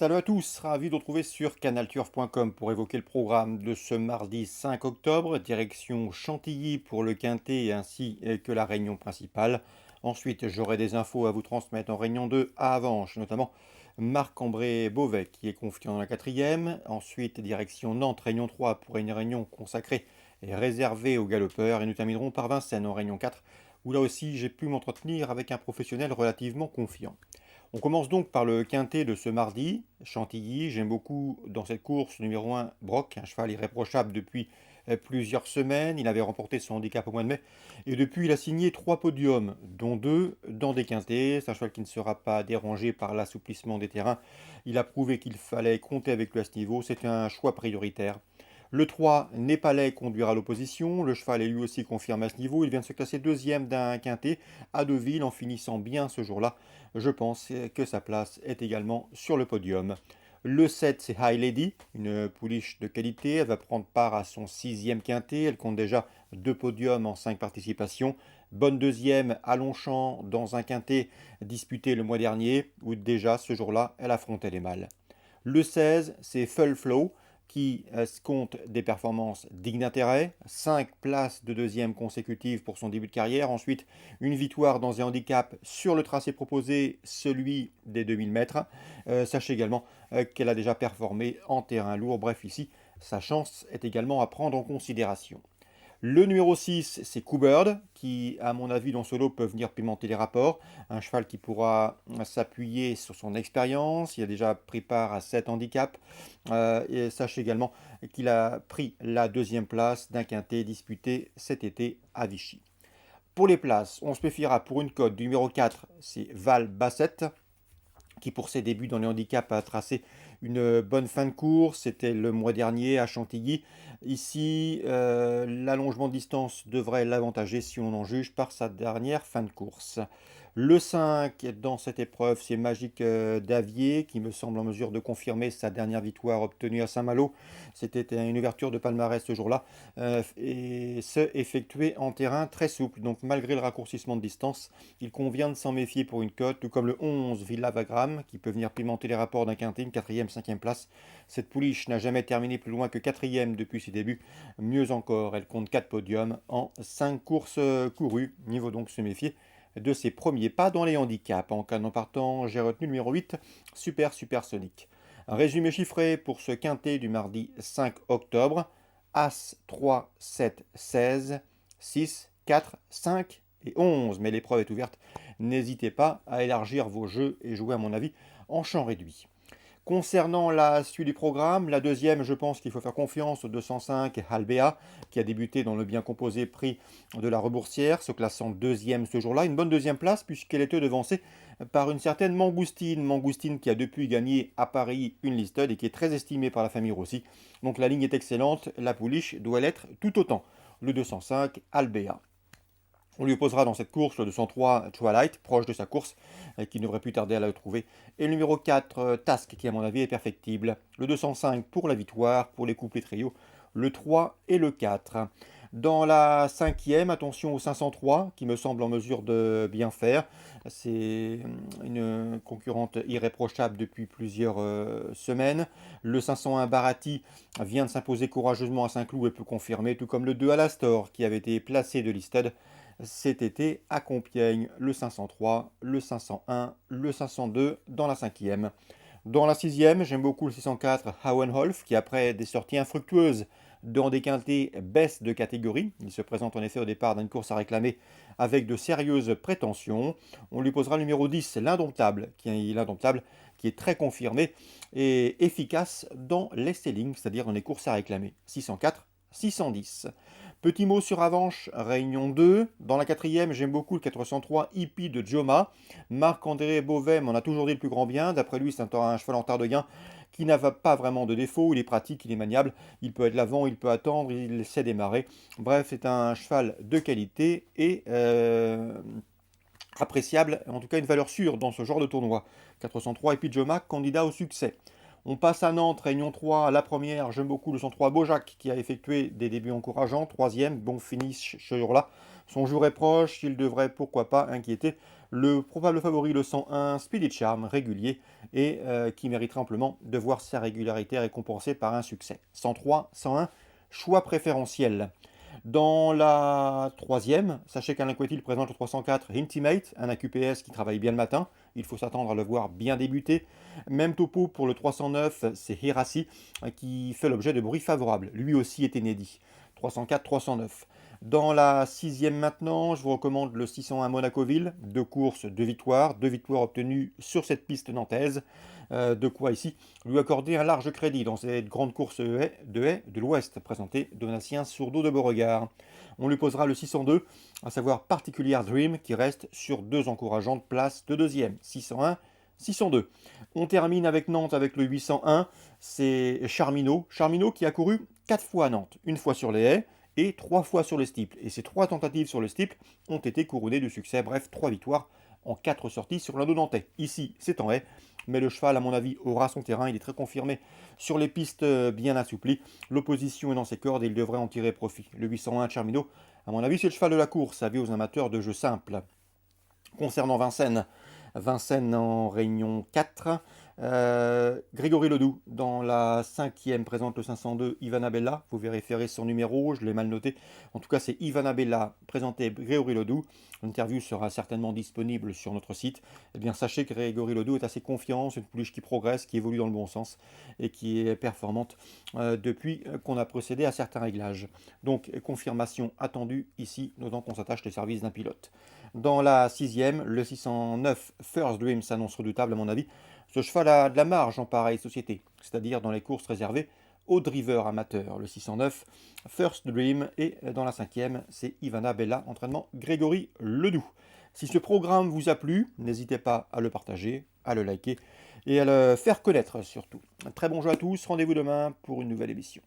Salut à tous, ravi de vous retrouver sur canalturf.com pour évoquer le programme de ce mardi 5 octobre, direction Chantilly pour le Quintet ainsi que la réunion principale. Ensuite, j'aurai des infos à vous transmettre en réunion 2 à Avanches, notamment Marc-André Beauvais qui est confiant dans la quatrième. Ensuite, direction Nantes, réunion 3 pour une réunion consacrée et réservée aux galopeurs. Et nous terminerons par Vincennes en réunion 4 où là aussi j'ai pu m'entretenir avec un professionnel relativement confiant. On commence donc par le quintet de ce mardi, Chantilly. J'aime beaucoup dans cette course numéro 1, Brock, un cheval irréprochable depuis plusieurs semaines. Il avait remporté son handicap au mois de mai et depuis il a signé 3 podiums, dont 2 dans des quintets. C'est un cheval qui ne sera pas dérangé par l'assouplissement des terrains. Il a prouvé qu'il fallait compter avec lui à ce niveau. C'est un choix prioritaire. Le 3, Népalais, conduira l'opposition. Le cheval est lui aussi confirmé à ce niveau. Il vient de se classer deuxième d'un quintet à Deauville en finissant bien ce jour-là. Je pense que sa place est également sur le podium. Le 7, c'est High Lady, une pouliche de qualité. Elle va prendre part à son sixième quintet. Elle compte déjà 2 podiums en 5 participations. Bonne deuxième à Longchamp dans un quintet disputé le mois dernier, où déjà ce jour-là, elle affrontait les mâles. Le 16, c'est Full Flow qui compte des performances dignes d'intérêt, 5 places de deuxième consécutives pour son début de carrière, ensuite une victoire dans un handicap sur le tracé proposé, celui des 2000 mètres. Sachez également qu'elle a déjà performé en terrain lourd, bref ici, sa chance est également à prendre en considération. Le numéro 6, c'est Coubird, qui, à mon avis, dans ce lot, peut venir pimenter les rapports. Un cheval qui pourra s'appuyer sur son expérience. Il a déjà pris part à 7 handicaps. Et sachez également qu'il a pris la deuxième place d'un quintet disputé cet été à Vichy. Pour les places, on se méfiera pour une cote du numéro 4, c'est Val Bassett, qui pour ses débuts dans les handicaps a tracé une bonne fin de course. C'était le mois dernier à Chantilly. Ici, l'allongement de distance devrait l'avantager si on en juge par sa dernière fin de course. Le 5 dans cette épreuve, c'est Magique Davier qui me semble en mesure de confirmer sa dernière victoire obtenue à Saint-Malo. C'était une ouverture de palmarès ce jour-là et ce effectué en terrain très souple. Donc malgré le raccourcissement de distance, il convient de s'en méfier pour une cote, tout comme le 11 Villa Vagram qui peut venir pimenter les rapports d'un quintet, une quatrième, cinquième place. Cette pouliche n'a jamais terminé plus loin que quatrième depuis ses débuts. Mieux encore, elle compte 4 podiums en 5 courses courues. Il faut donc se méfier de ses premiers pas dans les handicaps. En canon partant, j'ai retenu le numéro 8, Super Sonic. Un résumé chiffré pour ce quintet du mardi 5 octobre. As 3, 7, 16, 6, 4, 5 et 11. Mais l'épreuve est ouverte. N'hésitez pas à élargir vos jeux et jouer à mon avis en champ réduit. Concernant la suite du programme, la deuxième, je pense qu'il faut faire confiance au 205 Albea, qui a débuté dans le bien composé prix de la Reboursière, se classant deuxième ce jour-là. Une bonne deuxième place, puisqu'elle était devancée par une certaine Mangoustine. Mangoustine qui a depuis gagné à Paris une listed et qui est très estimée par la famille Rossi. Donc la ligne est excellente, la pouliche doit l'être tout autant. Le 205 Albea. On lui opposera dans cette course le 203 Twilight, proche de sa course, qui ne devrait plus tarder à la retrouver. Et le numéro 4, Task, qui à mon avis est perfectible. Le 205 pour la victoire, pour les couplets trios, le 3 et le 4. Dans la cinquième, attention au 503, qui me semble en mesure de bien faire. C'est une concurrente irréprochable depuis plusieurs semaines. Le 501 Barati vient de s'imposer courageusement à Saint-Cloud et peut confirmer, tout comme le 2 Alastor, qui avait été placé de listed cet été à Compiègne, le 503, le 501, le 502 dans la cinquième. Dans la sixième, j'aime beaucoup le 604 Hauenholf qui après des sorties infructueuses dans des quintés baisse de catégorie. Il se présente en effet au départ d'une course à réclamer avec de sérieuses prétentions. On lui posera le numéro 10, l'Indomptable, qui est très confirmé et efficace dans les sellings, c'est-à-dire dans les courses à réclamer. 604, 610. Petit mot sur Avanche, Réunion 2. Dans la quatrième, j'aime beaucoup le 403 Hippie de Joma. Marc-André Beauvais m'en a toujours dit le plus grand bien. D'après lui, c'est un cheval en Tardegain qui n'a pas vraiment de défaut. Il est pratique, il est maniable. Il peut être l'avant, il peut attendre, il sait démarrer. Bref, c'est un cheval de qualité et appréciable, en tout cas une valeur sûre dans ce genre de tournoi. 403 Hippie de Joma, candidat au succès. On passe à Nantes, Réunion 3, la première, j'aime beaucoup le 103 Beaujac qui a effectué des débuts encourageants. Troisième, bon finish ce jour-là. Son jour est proche, il devrait pourquoi pas inquiéter Le probable favori, le 101, Spirit Charm, régulier, et qui mériterait amplement de voir sa régularité récompensée par un succès. 103, 101, choix préférentiel. Dans la troisième, sachez qu'Alain Quetil présente le 304 Intimate, un AQPS qui travaille bien le matin. Il faut s'attendre à le voir bien débuter. Même topo pour le 309, c'est Hirasi qui fait l'objet de bruits favorables. Lui aussi est inédit. 304, 309. Dans la sixième maintenant, je vous recommande le 601 Monacoville, 2 courses, 2 victoires, 2 victoires obtenues sur cette piste nantaise. De quoi ici lui accorder un large crédit dans cette grande course de l'Ouest présentée Donatien Sourdeau de Beauregard. On lui posera le 602, à savoir Particulier Dream, qui reste sur 2 encourageantes places de deuxième, 601, 602. On termine avec Nantes avec le 801, c'est Charmino. Charmino qui a couru 4 fois à Nantes, une fois sur les haies et 3 fois sur les steeples. Et ces 3 tentatives sur le steeple ont été couronnées de succès, bref, 3 victoires en 4 sorties sur l'Indo nantais. Ici, c'est en haie, mais le cheval, à mon avis, aura son terrain. Il est très confirmé sur les pistes bien assouplies. L'opposition est dans ses cordes et il devrait en tirer profit. Le 801 Charmino, à mon avis, c'est le cheval de la course, avis aux amateurs de jeux simples. Concernant Vincennes, Vincennes en Réunion 4. Grégory Ledoux, dans la cinquième, présente le 502 Ivana Bella. Vous vérifierez son numéro, je l'ai mal noté. En tout cas, c'est Ivana Bella, présenté Grégory Ledoux. L'interview sera certainement disponible sur notre site. Eh bien, sachez que Grégory Ledoux est assez confiant, c'est une pouliche qui progresse, qui évolue dans le bon sens et qui est performante depuis qu'on a procédé à certains réglages. Donc, confirmation attendue ici, notons qu'on s'attache les services d'un pilote. Dans la sixième, le 609 First Dream s'annonce redoutable à mon avis. Ce cheval a de la marge en pareille société, c'est-à-dire dans les courses réservées aux drivers amateurs. Le 609 First Dream et dans la cinquième, c'est Ivana Bella, entraînement Grégory Ledoux. Si ce programme vous a plu, n'hésitez pas à le partager, à le liker et à le faire connaître surtout. Un très bon jeu à tous, rendez-vous demain pour une nouvelle émission.